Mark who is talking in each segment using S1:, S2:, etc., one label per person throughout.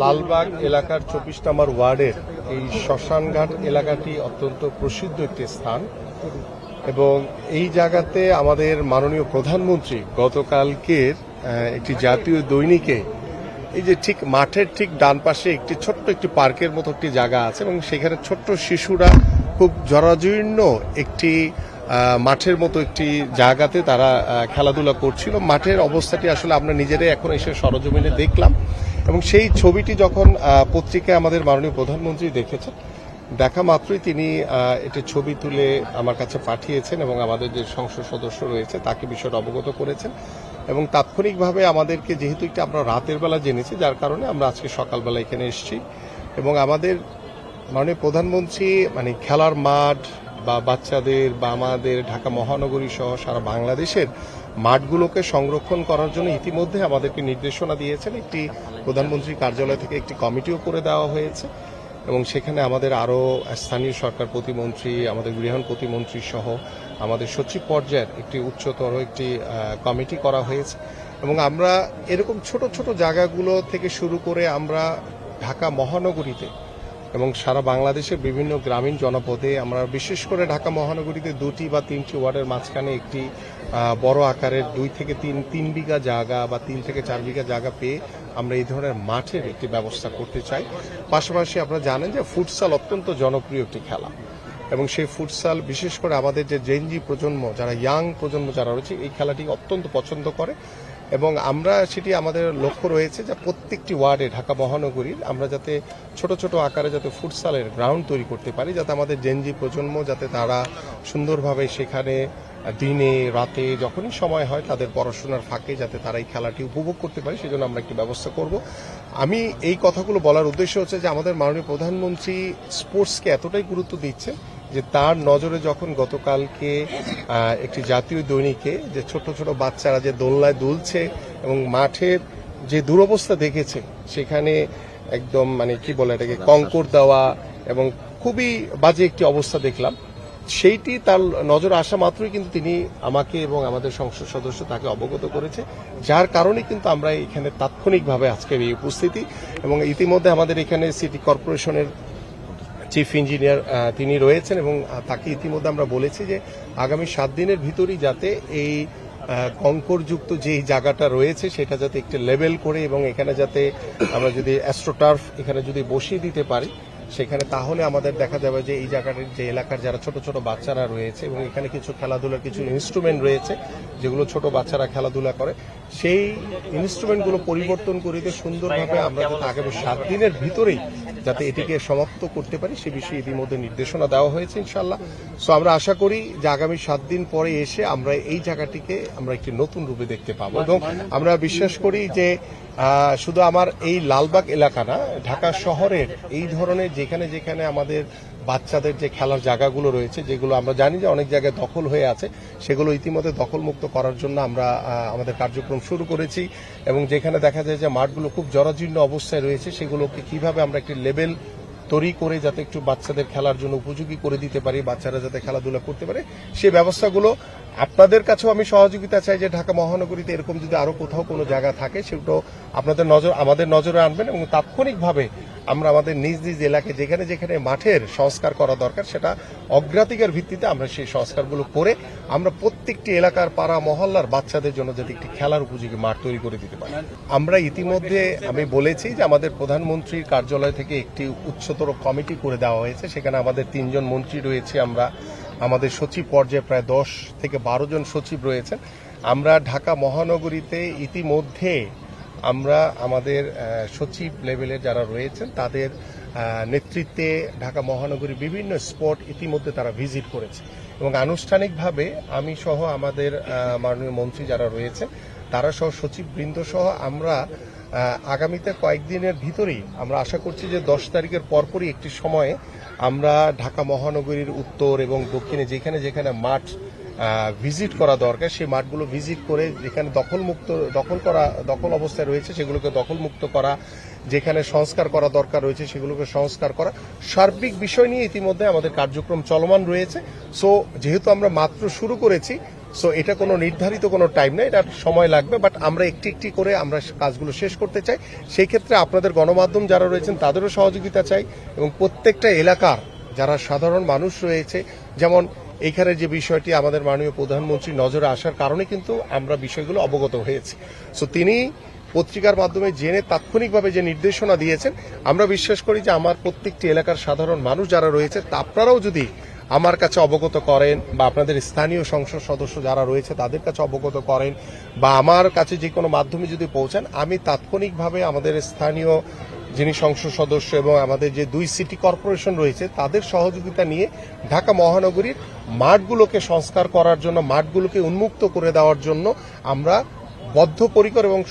S1: লালবাগ এলাকার ২৪ নম্বর ওয়ার্ডের এই শ্মশানঘাট এলাকাটি অত্যন্ত প্রসিদ্ধ একটি স্থান এবং এই জায়গাতে আমাদের মাননীয় প্রধানমন্ত্রী গতকালকের একটি জাতীয় দৈনিকে এই যে ঠিক মাঠের ঠিক ডান পাশে একটি ছোট্ট একটি পার্কের মতো একটি জায়গা আছে এবং সেখানে ছোট্ট শিশুরা খুব জরাজীর্ণ একটি মাঠের মতো একটি জায়গাতে তারা খেলাধুলা করছিল। মাঠের অবস্থাটি আসলে আমরা নিজেরাই এখন এসে সরজমিনে দেখলাম এবং সেই ছবিটি যখন পত্রিকায় আমাদের মাননীয় প্রধানমন্ত্রী দেখেছেন, দেখা মাত্রই তিনি একটি ছবি তুলে আমার কাছে পাঠিয়েছেন এবং আমাদের যে সংসদ সদস্য রয়েছে তাকে বিষয়টা অবগত করেছেন এবং তাৎক্ষণিকভাবে আমাদেরকে যেহেতু একটু আমরা রাতের বেলা জেনেছি, যার কারণে আমরা আজকে সকালবেলা এখানে এসেছি এবং আমাদের মাননীয় প্রধানমন্ত্রী খেলার মাঠ বা বাচ্চাদের বা আমাদের ঢাকা মহানগরী সহ সারা বাংলাদেশের মাঠগুলোকে সংরক্ষণ করার জন্য ইতিমধ্যে আমাদেরকে নির্দেশনা দিয়েছেন। একটি প্রধানমন্ত্রী কার্যালয় থেকে একটি কমিটিও করে দেওয়া হয়েছে এবং সেখানে আমাদের আরও স্থানীয় সরকার প্রতিমন্ত্রী, আমাদের গৃহায়ণ প্রতিমন্ত্রী সহ আমাদের সচিব পর্যায়ের একটি উচ্চতর একটি কমিটি করা হয়েছে এবং আমরা এরকম ছোট ছোট জায়গাগুলো থেকে শুরু করে আমরা ঢাকা মহানগরীতে এবং সারা বাংলাদেশের বিভিন্ন গ্রামীণ জনপদে আমরা বিশেষ করে ঢাকা মহানগরীতে 2টি বা 3টি ওয়ার্ডের মাঝখানে একটি বড় আকারের 2 থেকে 3 বিঘা জায়গা বা 3 থেকে 4 বিঘা জায়গা পেয়ে আমরা এই ধরনের মাঠের একটি ব্যবস্থা করতে চাই। পাশাপাশি আপনারা জানেন যে ফুটসাল অত্যন্ত জনপ্রিয় একটি খেলা এবং সেই ফুটসাল বিশেষ করে আমাদের যে জেনজি প্রজন্ম, যারা ইয়াং প্রজন্ম যারা রয়েছে, এই খেলাটি অত্যন্ত পছন্দ করে এবং আমরা সেটি আমাদের লক্ষ্য রয়েছে যে প্রত্যেকটি ওয়ার্ডে ঢাকা মহানগরীর আমরা যাতে ছোট ছোট আকারে যাতে ফুটসালের গ্রাউন্ড তৈরি করতে পারি, যাতে আমাদের জেনজি প্রজন্ম যাতে তারা সুন্দরভাবে সেখানে দিনে রাতে যখনই সময় হয় তাদের পড়াশোনার ফাঁকে যাতে তারা এই খেলাটি উপভোগ করতে পারে, সেজন্য আমরা একটি ব্যবস্থা করব। আমি এই কথাগুলো বলার উদ্দেশ্য হচ্ছে যে আমাদের মাননীয় প্রধানমন্ত্রী স্পোর্টসকে এতটাই গুরুত্ব দিচ্ছে যে তার নজরে যখন গতকালকে একটি জাতীয় দৈনিকে যে ছোট ছোট বাচ্চারা যে দোলনায় দুলছে এবং মাঠের যে দুরবস্থা দেখেছে, সেখানে একদম কি বলে এটাকে কঙ্কর দেওয়া এবং খুবই বাজে একটি অবস্থা দেখলাম, সেইটি তার নজরে আসা মাত্রই কিন্তু তিনি আমাকে এবং আমাদের সংসদ সদস্য তাকে অবগত করেছে, যার কারণে কিন্তু আমরা এখানে তাৎক্ষণিকভাবে আজকের এই উপস্থিতি এবং ইতিমধ্যে আমাদের এখানে সিটি কর্পোরেশনের চিফ ইঞ্জিনিয়ার তিনি রয়েছেন এবং তাকে ইতিমধ্যে আমরা বলেছি যে আগামী 7 দিনের ভিতরেই যাতে এই কঙ্করযুক্ত যে জায়গাটা রয়েছে সেটা যাতে একটু লেভেল করে এবং এখানে যাতে আমরা যদি অ্যাস্ট্রোটার্ফ এখানে যদি বসিয়ে দিতে পারি, সেখানে তাহলে আমাদের দেখা যাবে যে এই জায়গাটার যে এলাকার যারা ছোট ছোট বাচ্চারা রয়েছে এবং এখানে কিছু খেলাধুলার কিছু ইনস্ট্রুমেন্ট রয়েছে যেগুলো ছোট বাচ্চারা খেলাধুলা করে, সেই ইনস্ট্রুমেন্টগুলো পরিবর্তন করে সুন্দরভাবে আমরা যাতে আগামী 7 দিনের ভিতরেই যাতে এটিকে সমাপ্ত করতে পারি সে বিষয়ে ইতিমধ্যে নির্দেশনা দেওয়া হয়েছে ইনশাআল্লাহ। সো আমরা আশা করি যে আগামী 7 দিন পরে এসে আমরা এই জায়গাটিকে আমরা একটি নতুন রূপে দেখতে পাবো এবং আমরা বিশ্বাস করি যে শুধু আমার এই লালবাগ এলাকা না, ঢাকা শহরের এই ধরনের যেখানে যেখানে আমাদের বাচ্চাদের যে খেলার জায়গাগুলো রয়েছে, যেগুলো আমরা জানি যে অনেক জায়গায় দখল হয়ে আছে, সেগুলো ইতিমধ্যে দখলমুক্ত করার জন্য আমরা আমাদের কার্যক্রম শুরু করেছি এবং যেখানে দেখা যায় যে মাঠগুলো খুব জরাজীর্ণ অবস্থায় রয়েছে, সেগুলোকে কিভাবে আমরা একটি লেভেল তৈরি করে যাতে একটু বাচ্চাদের খেলার জন্য উপযোগী করে দিতে পারি, বাচ্চারা যাতে খেলাধুলা করতে পারে, সেই ব্যবস্থাগুলো আপনাদের কাছেও আমি সহযোগিতা চাই যে ঢাকা মহানগরীতে এরকম যদি আরো কোথাও কোনো জায়গা থাকে সেগুলো আপনাদের আমাদের নজরে আনবেন এবং তাৎক্ষণিকভাবে আমরা আমাদের নিজ নিজ এলাকায় যেখানে যেখানে মাঠের সংস্কার করা দরকার সেটা অগ্রাধিকার ভিত্তিতে আমরা সেই সংস্কারগুলো করে আমরা প্রত্যেকটি এলাকার পাড়া মহল্লার বাচ্চাদের জন্য যাতে একটি খেলার উপযোগী মাঠ তৈরি করে দিতে পারি। আমরা ইতিমধ্যে আমি বলেছি যে আমাদের প্রধানমন্ত্রীর কার্যালয় থেকে একটি উচ্চতর কমিটি করে দেওয়া হয়েছে, সেখানে আমাদের 3 জন মন্ত্রী রয়েছে, আমরা আমাদের সচিব পর্যায়ে প্রায় 10 থেকে 12 জন সচিব রয়েছেন। আমরা ঢাকা মহানগরীতে ইতিমধ্যে আমরা আমাদের সচিব লেভেলের যারা রয়েছেন তাদের নেতৃত্বে ঢাকা মহানগরী বিভিন্ন স্পট ইতিমধ্যে তারা ভিজিট করেছে এবং আনুষ্ঠানিকভাবে আমি সহ আমাদের মাননীয় মন্ত্রী যারা রয়েছে তারা সহ সচিববৃন্দ সহ আমরা আগামীতে কয়েকদিনের ভিতরেই আমরা আশা করছি যে 10 তারিখের পরপরই একটি সময়ে আমরা ঢাকা মহানগরীর উত্তর এবং দক্ষিণে যেখানে যেখানে মাঠ ভিজিট করা দরকার সেই মাঠগুলো ভিজিট করে যেখানে দখল অবস্থায় রয়েছে সেগুলোকে দখলমুক্ত করা, যেখানে সংস্কার করা দরকার রয়েছে সেগুলোকে সংস্কার করা, সার্বিক বিষয় নিয়ে ইতিমধ্যে আমাদের কার্যক্রম চলমান রয়েছে। সো যেহেতু আমরা মাত্র শুরু করেছি, সো এটা কোনো নির্ধারিত কোনো টাইম নেই, এটা সময় লাগবে, বাট আমরা একটি একটি করে আমরা কাজগুলো শেষ করতে চাই। সেই ক্ষেত্রে আপনাদের গণমাধ্যম যারা রয়েছেন তাদেরও সহযোগিতা চাই, এবং প্রত্যেকটা এলাকার যারা সাধারণ মানুষ রয়েছে, যেমন এইখানে যে বিষয়টি আমাদের মাননীয় প্রধানমন্ত্রী নজরে আসার কারণে কিন্তু আমরা বিষয়গুলো অবগত হয়েছি। সো তিনি পত্রিকার মাধ্যমে জেনে তাৎক্ষণিকভাবে যে নির্দেশনা দিয়েছেন, আমরা বিশ্বাস করি যে আমার প্রত্যেকটি এলাকার সাধারণ মানুষ যারা রয়েছে আপনারাও যদি আমার কাছে অবগত করেন, বা আপনাদের স্থানীয় সংসদ সদস্য যারা রয়েছে তাদের কাছে অবগত করেন, বা আমার কাছে যে কোনো মাধ্যমে যদি পৌঁছান, আমি তাৎক্ষণিকভাবে আমাদের স্থানীয় যিনি সংসদ সদস্য এবং আমাদের যে 2 সিটি কর্পোরেশন রয়েছে তাদের সহযোগিতা নিয়ে ঢাকা মহানগরীর মাঠগুলোকে সংস্কার করার জন্য, মাঠগুলোকে উন্মুক্ত করে দেওয়ার জন্য আমরা বদ্ধপরিকর এবং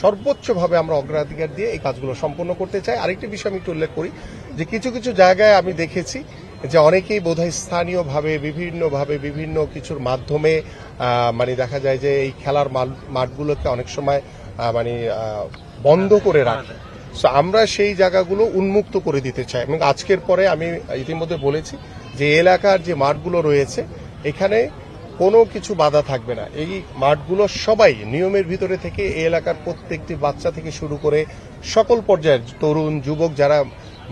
S1: সর্বোচ্চভাবে আমরা অগ্রাধিকার দিয়ে এই কাজগুলো সম্পন্ন করতে চাই। আরেকটি বিষয় আমি একটু উল্লেখ করি যে কিছু কিছু জায়গায় আমি দেখেছি যে অনেকেই বোধহয় স্থানীয়ভাবে বিভিন্ন কিছুর মাধ্যমে মানে দেখা যায় যে এই খেলার মাঠগুলোকে অনেক সময় মানে বন্ধ করে রাখে। সো আমরা সেই জায়গাগুলো উন্মুক্ত করে দিতে চাই, এবং আজকের পরে আমি ইতিমধ্যে বলেছি যে এলাকার যে মাঠগুলো রয়েছে এখানে কোনো কিছু বাধা থাকবে না। এই মাঠগুলো সবাই নিয়মের ভিতরে থেকে এই এলাকার প্রত্যেকটি বাচ্চা থেকে শুরু করে সকল পর্যায়ের তরুণ যুবক যারা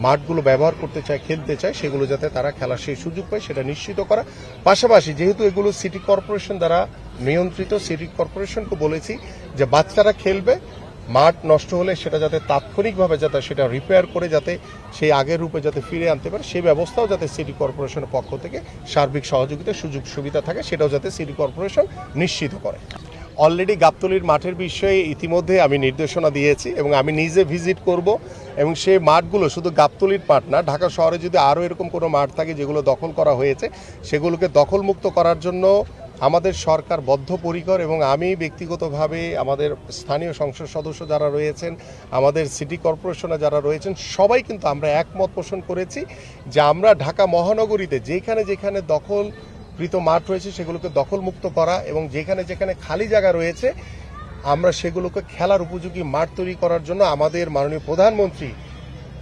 S1: মাঠগুলো ব্যবহার করতে চায়, খেলতে চায়, সেগুলো যাতে তারা খেলার সেই সুযোগ পায় সেটা নিশ্চিত করা। পাশাপাশি যেহেতু এগুলো সিটি কর্পোরেশন দ্বারা নিয়ন্ত্রিত, সিটি কর্পোরেশনকে বলেছি যে বাচ্চারা খেলবে, মাঠ নষ্ট হলে সেটা যাতে তাৎক্ষণিকভাবে যাতে সেটা রিপেয়ার করে যাতে সেই আগের রূপে যাতে ফিরে আনতে পারে, সেই ব্যবস্থাও যাতে সিটি কর্পোরেশনের পক্ষ থেকে সার্বিক সহযোগিতা সুযোগ সুবিধা থাকে সেটাও যাতে সিটি কর্পোরেশন নিশ্চিত করে। অলরেডি গাবতলীর মাঠের বিষয়ে ইতিমধ্যে আমি নির্দেশনা দিয়েছি, এবং আমি নিজে ভিজিট করব, এবং সেই মাঠগুলো শুধু গাবতলীর মাঠ না, ঢাকা শহরে যদি আরও এরকম কোনো মাঠ থাকে যেগুলো দখল করা হয়েছে সেগুলোকে দখলমুক্ত করার জন্য আমাদের সরকার বদ্ধপরিকর, এবং আমি ব্যক্তিগতভাবে আমাদের স্থানীয় সংসদ সদস্য যারা রয়েছেন, আমাদের সিটি কর্পোরেশনে যারা রয়েছেন, সবাই কিন্তু আমরা একমত পোষণ করেছি যে আমরা ঢাকা মহানগরীতে যেখানে যেখানে দখলকৃত মাঠ রয়েছে সেগুলোকে দখলমুক্ত করা, এবং যেখানে যেখানে খালি জায়গা রয়েছে আমরা সেগুলোকে খেলার উপযোগী মাঠ তৈরি করার জন্য আমাদের মাননীয় প্রধানমন্ত্রী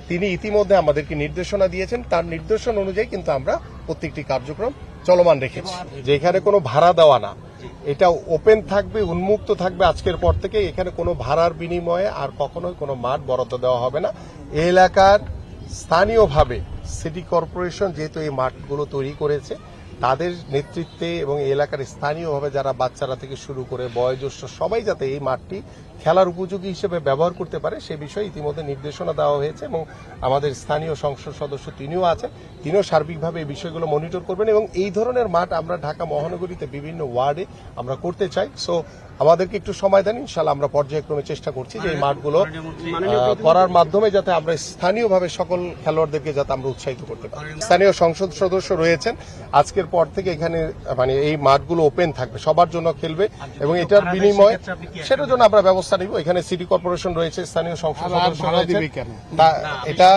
S1: তিনি ইতিমধ্যে আমাদেরকে নির্দেশনা দিয়েছেন। তার নির্দেশনা অনুযায়ী কিন্তু আমরা প্রত্যেকটি কার্যক্রম চলমান রেখেছি। যেখানে কোনো ভাড়া দেওয়া না, এটা ওপেন থাকবে, উন্মুক্ত থাকবে আজকের পর থেকে। এখানে কোনো ভাড়ার বিনিময়ে আর কখনোই কোনো মাঠ বরাদ্দ দেওয়া হবে না। এই এলাকার স্থানীয়ভাবে সিটি কর্পোরেশন যেহেতু এই মাঠগুলো তৈরি করেছে তাদের নেতৃত্বে, এবং এই এলাকার স্থানীয়ভাবে যারা বাচ্চারা থেকে শুরু করে বয়োজ্যেষ্ঠ সবাই যাতে এই মাঠটি খেলার উপযোগী হিসেবে ব্যবহার করতে পারে সে বিষয়ে ইতিমধ্যে নির্দেশনা দেওয়া হয়েছে, এবং আমাদের স্থানীয় সংসদ সদস্য তিনিও আছেন, তিনিও সার্বিকভাবে এই বিষয়গুলো মনিটর করবেন, এবং এই ধরনের মাঠ আমরা ঢাকা মহানগরীতে বিভিন্ন ওয়ার্ডে আমরা করতে চাই। সো আমাদেরকে একটু সময় দেন, ইনশাআল্লাহ আমরা পর্যায়ক্রমে চেষ্টা করছি যে এই মাঠগুলো করার মাধ্যমে যাতে আমরা স্থানীয়ভাবে সকল খেলোয়াড়দেরকে যাতে আমরা উৎসাহিত করতে পারি। স্থানীয় সংসদ সদস্য রয়েছেন, আজকের পর থেকে এখানে মানে এই মাঠগুলো ওপেন থাকবে, সবার জন্য খেলবে, এবং এটার বিনিময়ে সেটার জন্য আমরা ব্যবস্থা নিব। এখানে সিটি কর্পোরেশন রয়েছে, স্থানীয় সংসদ সদস্য রয়েছে, এটা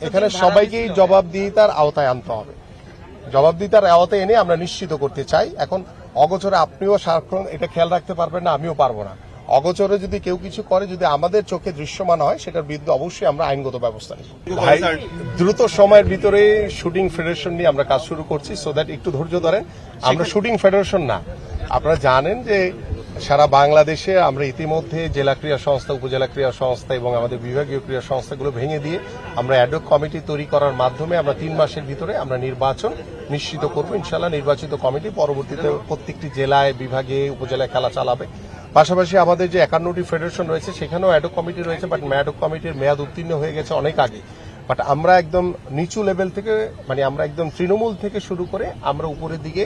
S1: এখানে সবাইকেই জবাবদিহিতার আওতায় আনতে হবে। জবাবদিহিতার আওতায় এনে আমরা নিশ্চিত করতে চাই। এখন অগোচরে আপনিও সারাক্ষণ এটা খেয়াল রাখতে পারবেন না, আমিও পারবো না। অগোচরে যদি কেউ কিছু করে, যদি আমাদের চোখে দৃশ্যমান হয়, সেটার বিরুদ্ধে অবশ্যই আমরা আইনগত ব্যবস্থা নিব। দ্রুত সময়ের ভিতরে শুটিং ফেডারেশন নিয়ে আমরা কাজ শুরু করছি, সো দ্যাট একটু ধৈর্য ধরেন। আমরা শুটিং ফেডারেশন না, আপনারা জানেন যে সারা বাংলাদেশে আমরা ইতিমধ্যে জেলা ক্রীড়া সংস্থা, উপজেলা ক্রীড়া সংস্থা এবং আমাদের বিভাগীয় ক্রীড়া সংস্থাগুলো ভেঙে দিয়ে আমরা অ্যাডহক কমিটি তৈরি করার মাধ্যমে আমরা 3 মাসের ভিতরে আমরা নির্বাচন নিশ্চিত করব। ইনশাআল্লাহ নির্বাচিত কমিটি পরবর্তীতে প্রত্যেকটি জেলায়, বিভাগে, উপজেলায় খেলা চালাবে। পাশাপাশি আমাদের যে 51টি ফেডারেশন রয়েছে সেখানেও অ্যাডহক কমিটি রয়েছে, বাট অ্যাডহক কমিটির মেয়াদ উত্তীর্ণ হয়ে গেছে অনেক আগে। বাট আমরা একদম নিচু লেভেল থেকে, মানে আমরা একদম তৃণমূল থেকে শুরু করে আমরা উপরের দিকে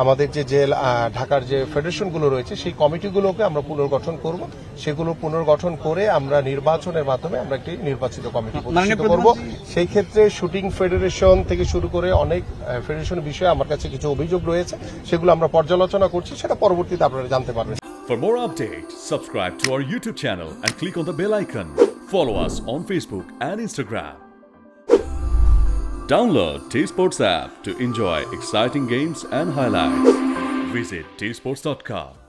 S1: আমাদের যে ঢাকার যে ফেডারেশনগুলো রয়েছে সেই কমিটিগুলোকে আমরা পুনর্গঠন করব। সেগুলো পুনর্গঠন করে আমরা নির্বাচনের মাধ্যমে আমরা একটি নির্বাচিত কমিটি প্রতিষ্ঠিত করব। সেই ক্ষেত্রে শুটিং ফেডারেশন থেকে শুরু করে অনেক ফেডারেশন বিষয়ে আমার কাছে কিছু অভিযোগ রয়েছে, সেগুলো আমরা পর্যালোচনা করছি, সেটা পরবর্তীতে আপনারা জানতে পারবেন।
S2: For more updates, subscribe to our YouTube channel and click on the bell icon. Follow us on Facebook and Instagram. Download T-Sports app to enjoy exciting games and highlights. Visit tsports.com.